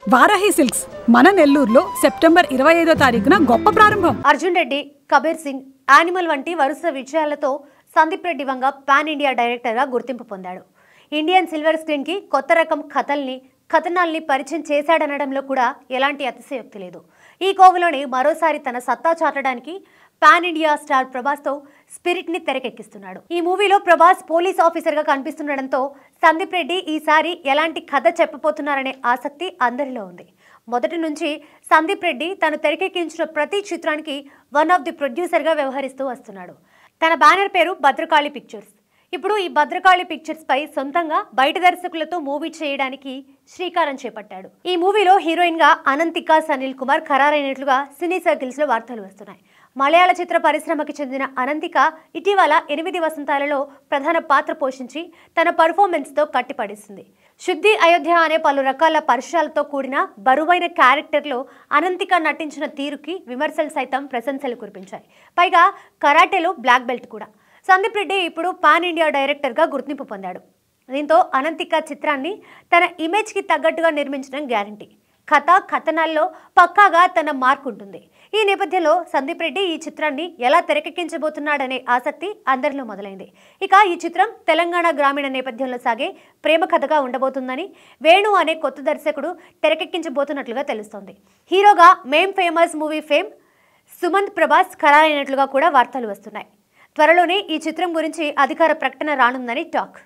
Varahi silks మన నెల్లూరులో September 25వ తారీఖున గొప్ప ప్రారంభం. అర్జున్ రెడ్డి, కబీర్ సింగ్, యానిమల్ వంటి వరుస విజయాలతో సందీప్ రెడ్డి వంగ పాన్ ఇండియా డైరెక్టర్గా గుర్తింపు పొందాడు. ఇండియన్ సిల్వర్ స్క్రీన్కి కొత్త రకం కథనాల్ని పరిచయం చేశాడనడంలో కూడా ఎలాంటి అతిశయోక్తి లేదు. ఈ కోవలోనే మరోసారి తన సత్తా చాటడానికి పాన్ ఇండియా స్టార్ ప్రభాస్తో స్పిరిట్ని తెరకెక్కిస్తున్నాడు. ఈ మూవీలో ప్రభాస్ పోలీస్ ఆఫీసర్గా కనిపిస్తుండడంతో సందీప్ రెడ్డి ఈసారి ఎలాంటి కథ చెప్పబోతున్నారనే ఆసక్తి అందరిలో ఉంది. మొదటి నుంచి సందీప్ రెడ్డి తను తెరకెక్కించిన ప్రతి చిత్రానికి వన్ ఆఫ్ ది ప్రొడ్యూసర్గా వ్యవహరిస్తూ వస్తున్నాడు. తన బ్యానర్ పేరు భద్రకాళి పిక్చర్స్. ఇప్పుడు ఈ భద్రకాళి పిక్చర్స్ పై సొంతంగా బయట దర్శకులతో మూవీ చేయడానికి శ్రీకారం చేపట్టాడు. ఈ మూవీలో హీరోయిన్ గా అనంతిక, సనిల్ కుమార్ ఖరారైనట్లుగా సినీ సర్కిల్స్ లో వార్తలు వస్తున్నాయి. మలయాళ చిత్ర పరిశ్రమకి చెందిన అనంతిక ఇటీవల 8 వసంతాలలో ప్రధాన పాత్ర పోషించి తన పర్ఫార్మెన్స్ తో కట్టిపడేసింది. శుద్ధి అయోధ్య అనే పలు రకాల పరిచయాలతో కూడిన బరువైన క్యారెక్టర్లో అనంతిక నటించిన తీరుకి విమర్శలు సైతం ప్రశంసలు కురిపించాయి. పైగా కరాటేలో బ్లాక్ బెల్ట్ కూడా. సందీప్ రెడ్డి ఇప్పుడు పాన్ ఇండియా డైరెక్టర్గా గుర్తింపు పొందాడు. దీంతో అనంతిక చిత్రాన్ని తన ఇమేజ్కి తగ్గట్టుగా నిర్మించడం గ్యారంటీ. కథనాల్లో పక్కాగా తన మార్క్ ఉంటుంది. ఈ నేపథ్యంలో సందీప్ రెడ్డి ఈ చిత్రాన్ని ఎలా తెరకెక్కించబోతున్నాడనే ఆసక్తి అందరిలో మొదలైంది. ఇక ఈ చిత్రం తెలంగాణ గ్రామీణ నేపథ్యంలో సాగే ప్రేమ కథగా ఉండబోతుందని వేణు అనే కొత్త దర్శకుడు తెరకెక్కించబోతున్నట్లుగా తెలుస్తోంది. హీరోగా మేం famous movie fame Sumanth Prabhas ఖరారైనట్లుగా కూడా వార్తలు వస్తున్నాయి. త్వరలోనే ఈ చిత్రం గురించి అధికార ప్రకటన రానుందని టాక్.